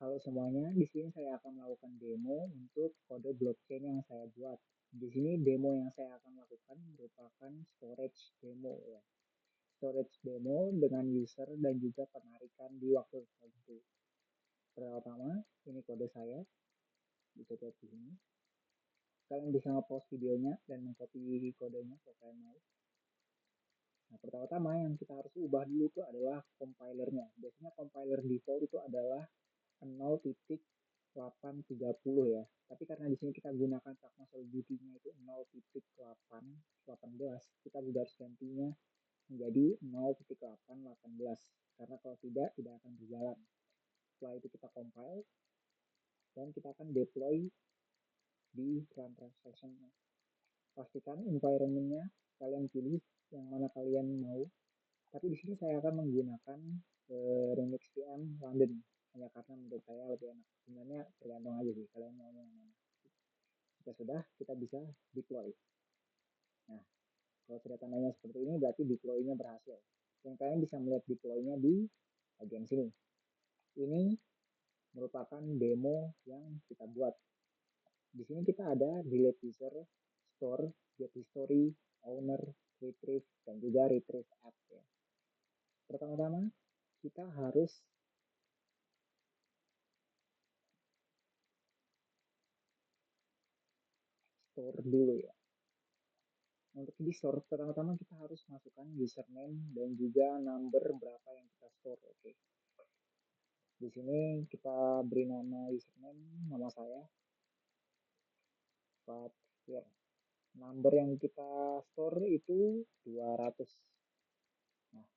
Halo semuanya, di sini saya akan melakukan demo untuk kode blockchain yang saya buat. Di sini demo yang saya akan lakukan merupakan storage demo ya. Storage demo dengan user dan juga penarikan di waktu tertentu. Pertama, ini kode saya, bisa lihat di sini. Kalian bisa nge-pause videonya dan mengcopy kodenya kalau kalian mau. Nah, pertama-tama yang kita harus ubah dulu itu adalah compilernya. Biasanya compiler default itu adalah 0.830 ya. Tapi karena di sini kita gunakan Pragma Solidity-nya itu 0.818, kita juga harus gantinya menjadi 0.818. Karena kalau tidak akan berjalan. Setelah itu kita compile dan kita akan deploy di run transaction-nya. Pastikan environment-nya kalian pilih yang mana kalian mau. Tapi di sini saya akan menggunakan Remix VM London hanya karena menurut saya lebih enak. Sebenarnya tergantung aja sih kalian mau yang mana. Jika sudah, kita bisa deploy. Nah, kalau sudah tandanya seperti ini, berarti deploy-nya berhasil. Dan kalian bisa melihat deploy-nya di bagian sini. Ini merupakan demo yang kita buat. Di sini kita ada delete user, store, get history, owner, retrieve, dan juga retrieve app ya. Pertama-tama kita harus store dulu ya. Untuk di store pertama-tama kita harus masukkan username dan juga number berapa yang kita store. Oke. Di sini kita beri nama username, nama saya, but here. Number yang kita store itu 200. Nah,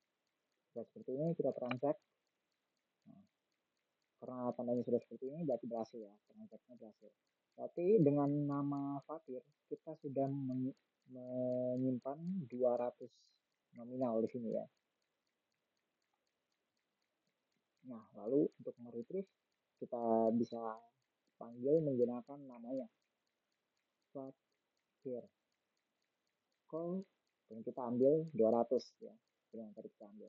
seperti ini kita transact. Nah, karena tandanya sudah seperti ini berarti berhasil ya, transaksinya berhasil. Berarti dengan nama Fatir kita sudah menyimpan 200 nominal di sini ya. Nah, lalu untuk meretrieve kita bisa panggil menggunakan namanya Fatir call dan kita ambil 200 ya, yang tadi kita ambil.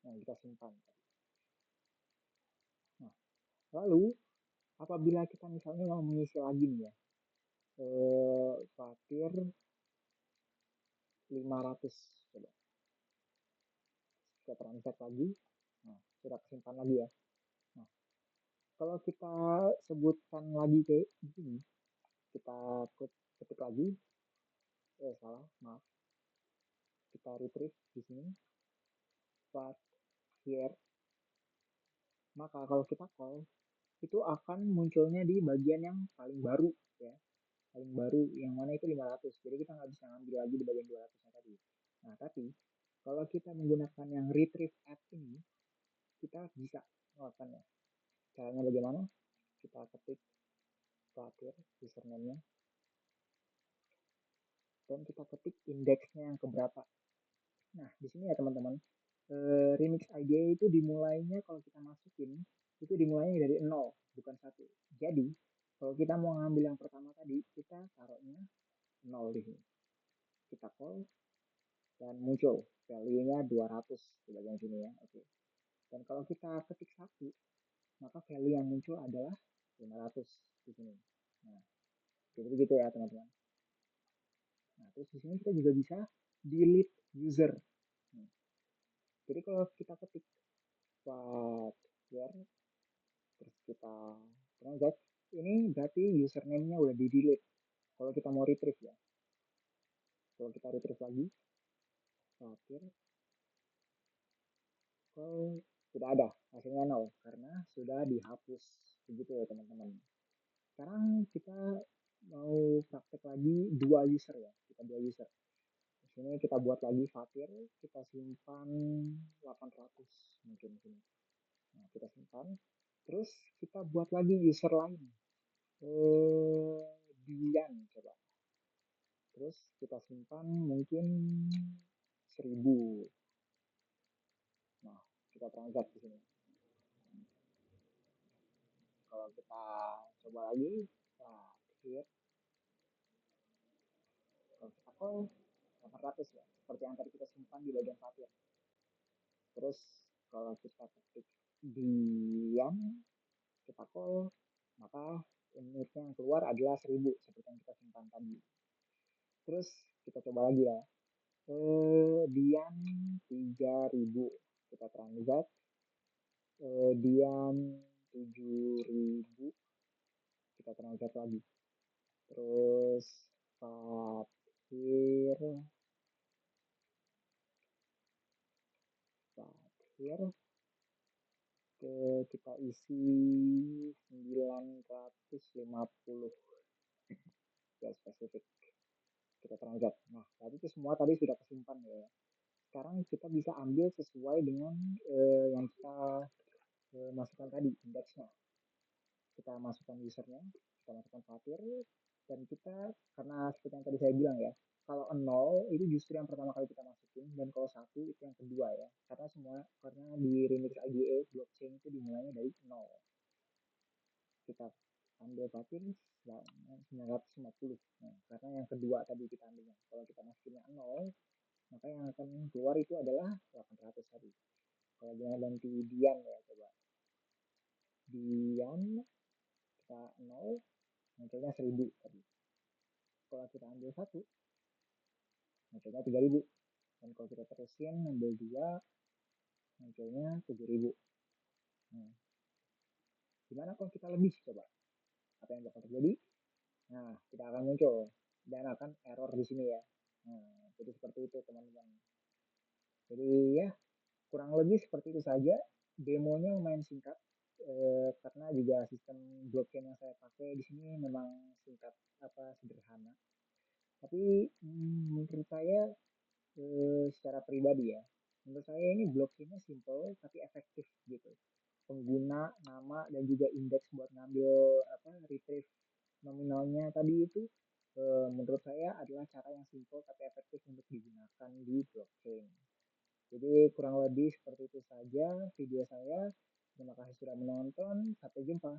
Nah, kita simpan. Nah, lalu apabila kita misalnya mau mengisi lagi nih ya, Fatir 500 coba kita transact lagi. Nah, sudah kesimpan lagi ya. Nah, kalau kita sebutkan lagi kayak gini, kita ketik lagi, salah, maaf, kita retrieve di sini, but here, maka kalau kita call, itu akan munculnya di bagian yang paling baru ya, paling baru yang mana itu 500. Jadi kita nggak bisa ngambil lagi di bagian 200 tadi. Nah, tapi kalau kita menggunakan yang retrieve app ini, kita bisa melakukannya. Caranya bagaimana? Kita ketik Fatir username-nya dan kita ketik indeksnya yang keberapa. Nah, di sini ya teman-teman, remix idea itu dimulainya kalau kita masukin itu dimulainya dari 0 bukan 1. Jadi kalau kita mau ngambil yang pertama tadi kita taruhnya 0 di sini. Kita call dan muncul value-nya 200 di bagian sini ya. Oke. Dan kalau kita ketik 1 maka value yang muncul adalah 500 di sini. Nah, jadi begitu ya teman-teman. Nah, terus di sini kita juga bisa delete user. Nah, jadi kalau kita ketik password terus kita transact, ini berarti username-nya udah di delete. Kalau kita mau retrieve ya. Kalau kita retrieve lagi, terakhir, kalau tidak ada, hasilnya nol karena sudah dihapus. Begitu ya teman-teman. Sekarang kita mau praktek lagi dua user ya, kita dua user. Di sini kita buat lagi Fatir, kita simpan 800 mungkin sini. Nah, kita simpan. Terus kita buat lagi user lain. Dian coba. Terus kita simpan mungkin 1000. Nah, kita transact di sini. Kalau kita coba lagi, nah, here. Kalau kita call 800 ya, seperti yang tadi kita simpan di bagian Fatir. Terus kalau kita ketik diam, kita call, maka unitnya yang keluar adalah 1000 seperti yang kita simpan tadi. Terus kita coba lagi ya. Dian 3000 kita transact, Dian 7000 kita transact lagi. Terus Fathir Fathir kita isi 950 ya spesifik kita transact. Nah, tadi itu semua tadi sudah kesimpan ya. Sekarang kita bisa ambil sesuai dengan yang kita masukkan tadi indeksnya. Kita masukkan usernya, kita masukkan Fatir, dan kita karena seperti yang tadi saya bilang ya, kalau 0 itu justru yang pertama kali kita masukin, dan kalau 1 itu yang kedua ya. Karena di Remix IDA blockchain itu dimulainya dari 0. Kita ambil Fatir 950. Nah, karena yang kedua tadi kita ambilnya. Kalau kita masukinnya 0, maka yang akan keluar itu adalah 800 tadi. Kalau dia ganti Dian ya, coba. Dian kita 0, munculnya 1000 tadi. Kalau kita ambil 1, munculnya 3000. Dan kalau kita terusin ambil 2, munculnya 7000. Nah, gimana kalau kita lebih coba? Apa yang bakal terjadi? Nah, kita akan muncul dan akan error di sini ya. Nah, jadi seperti itu teman-teman. Jadi ya kurang lebih seperti itu saja. Demonya lumayan singkat karena juga sistem blockchain yang saya pakai di sini memang singkat sederhana. Tapi menurut saya secara pribadi ya, menurut saya ini blockchainnya simple tapi efektif gitu. Pengguna, nama, dan juga indeks buat ngambil retrieve nominalnya tadi itu menurut saya adalah cara yang simple tapi efektif untuk digunakan di blockchain. Jadi kurang lebih seperti itu saja video saya. Terima kasih sudah menonton. Sampai jumpa.